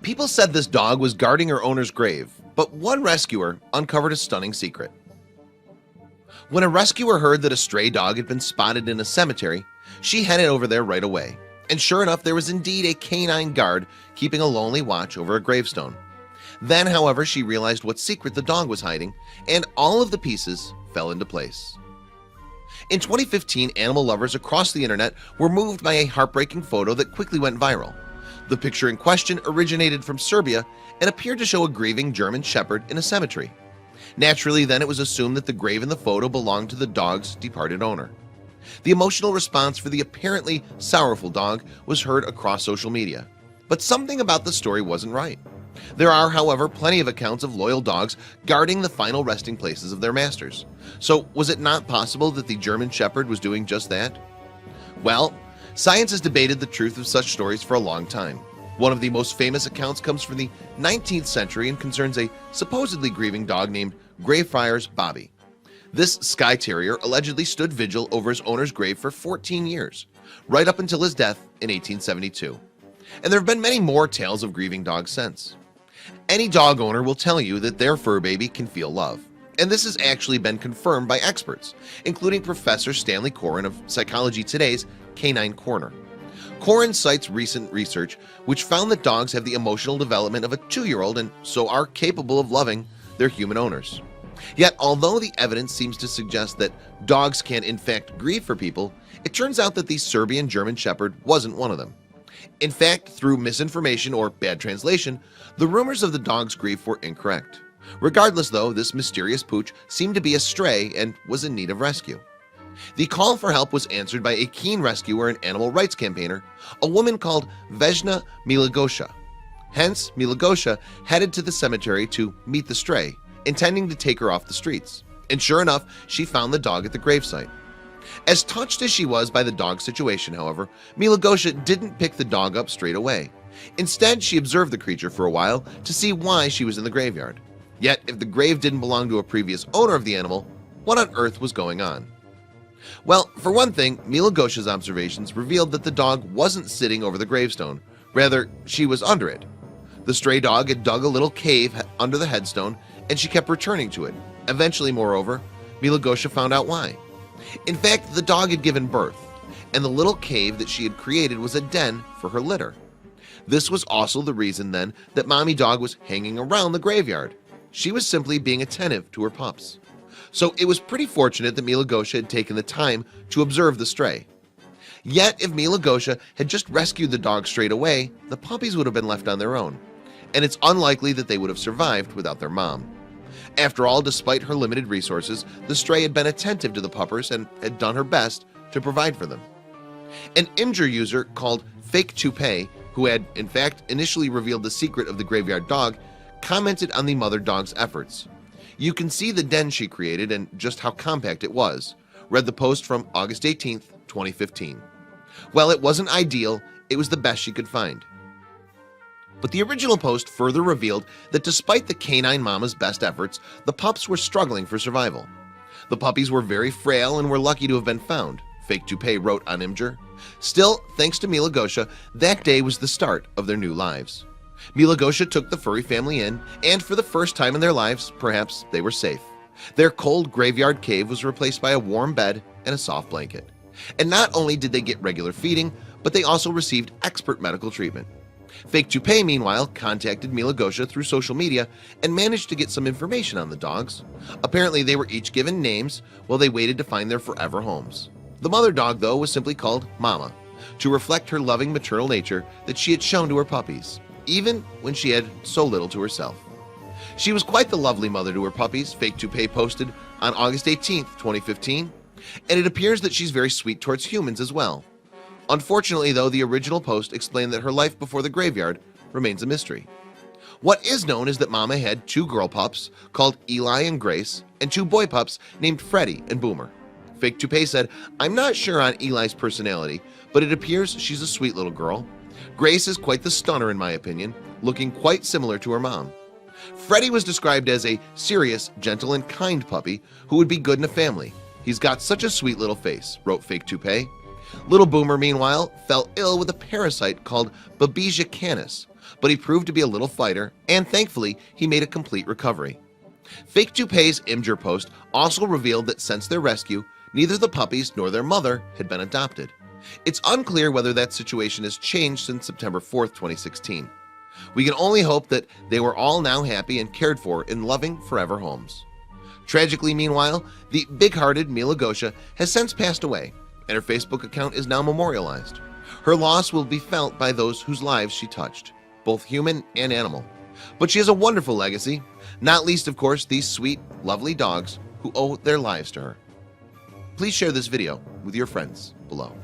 People said this dog was guarding her owner's grave, but one rescuer uncovered a stunning secret. When a rescuer heard that a stray dog had been spotted in a cemetery, she headed over there right away. And sure enough, there was indeed a canine guard keeping a lonely watch over a gravestone. Then, however, she realized what secret the dog was hiding, and all of the pieces fell into place. In 2015, animal lovers across the internet were moved by a heartbreaking photo that quickly went viral. The picture in question originated from Serbia and appeared to show a grieving German shepherd in a cemetery. Naturally, then it was assumed that the grave in the photo belonged to the dog's departed owner. The emotional response for the apparently sorrowful dog was heard across social media. But something about the story wasn't right. There are, however, plenty of accounts of loyal dogs guarding the final resting places of their masters. So was it not possible that the German Shepherd was doing just that? Well, science has debated the truth of such stories for a long time. One of the most famous accounts comes from the 19th century and concerns a supposedly grieving dog named Greyfriars Bobby. This Skye Terrier allegedly stood vigil over his owner's grave for 14 years, right up until his death in 1872. And there have been many more tales of grieving dogs since. Any dog owner will tell you that their fur baby can feel love. And this has actually been confirmed by experts, including Professor Stanley Coren of Psychology Today's Canine Corner. Coren cites recent research which found that dogs have the emotional development of a 2-year-old and so are capable of loving their human owners. Yet, although the evidence seems to suggest that dogs can in fact grieve for people, it turns out that the Serbian German Shepherd wasn't one of them. In fact, through misinformation or bad translation, the rumors of the dog's grief were incorrect. Regardless though, this mysterious pooch seemed to be a stray and was in need of rescue. The call for help was answered by a keen rescuer and animal rights campaigner, a woman called Vesna Milagosha. Hence, Milagosha headed to the cemetery to meet the stray, intending to take her off the streets. And sure enough, she found the dog at the gravesite. As touched as she was by the dog's situation, however, Milagosha didn't pick the dog up straight away. Instead, she observed the creature for a while to see why she was in the graveyard. Yet, if the grave didn't belong to a previous owner of the animal, what on earth was going on? Well, for one thing, Milagosha's observations revealed that the dog wasn't sitting over the gravestone. Rather, she was under it. The stray dog had dug a little cave under the headstone, and she kept returning to it. Eventually, moreover, Milagosha found out why. In fact, the dog had given birth, and the little cave that she had created was a den for her litter. This was also the reason then that Mommy Dog was hanging around the graveyard. She was simply being attentive to her pups. So it was pretty fortunate that Milagosha had taken the time to observe the stray. Yet if Milagosha had just rescued the dog straight away, the puppies would have been left on their own, and it's unlikely that they would have survived without their mom. After all, despite her limited resources, the stray had been attentive to the puppers and had done her best to provide for them. An Imgur user called Fake Toupee, who had in fact initially revealed the secret of the graveyard dog, commented on the mother dog's efforts. "You can see the den she created and just how compact it was," read the post from August 18th, 2015. While it wasn't ideal, it was the best she could find. But the original post further revealed that despite the canine mama's best efforts, the pups were struggling for survival. The puppies were very frail and were lucky to have been found, Fake Toupee wrote on Imgur. Still, thanks to Milagosha, that day was the start of their new lives. Milagosha took the furry family in, and for the first time in their lives, perhaps they were safe. Their cold graveyard cave was replaced by a warm bed and a soft blanket. And not only did they get regular feeding, but they also received expert medical treatment. Fake Toupee, meanwhile, contacted Milagosha through social media and managed to get some information on the dogs. Apparently, they were each given names while they waited to find their forever homes. The mother dog, though, was simply called Mama, to reflect her loving maternal nature that she had shown to her puppies, even when she had so little to herself. She was quite the lovely mother to her puppies, Fake Toupee posted on August 18th, 2015, and it appears that she's very sweet towards humans as well. Unfortunately, though, the original post explained that her life before the graveyard remains a mystery. What is known is that Mama had 2 girl pups called Eli and Grace and 2 boy pups named Freddie and Boomer. Fake Toupee said, "I'm not sure on Eli's personality, but it appears she's a sweet little girl. Grace is quite the stunner in my opinion, looking quite similar to her mom. Freddie was described as a serious, gentle, and kind puppy who would be good in a family. He's got such a sweet little face," wrote Fake Toupee. Little Boomer, meanwhile, fell ill with a parasite called Babesia canis, but he proved to be a little fighter, and thankfully he made a complete recovery. Fake Toupee's Imgur post also revealed that since their rescue, neither the puppies nor their mother had been adopted. It's unclear whether that situation has changed since September 4th, 2016. We can only hope that they were all now happy and cared for in loving forever homes. Tragically, meanwhile, the big-hearted Mila Gosha has since passed away, and her Facebook account is now memorialized. Her loss will be felt by those whose lives she touched, both human and animal. But she has a wonderful legacy, not least, of course, these sweet, lovely dogs who owe their lives to her. Please share this video with your friends below.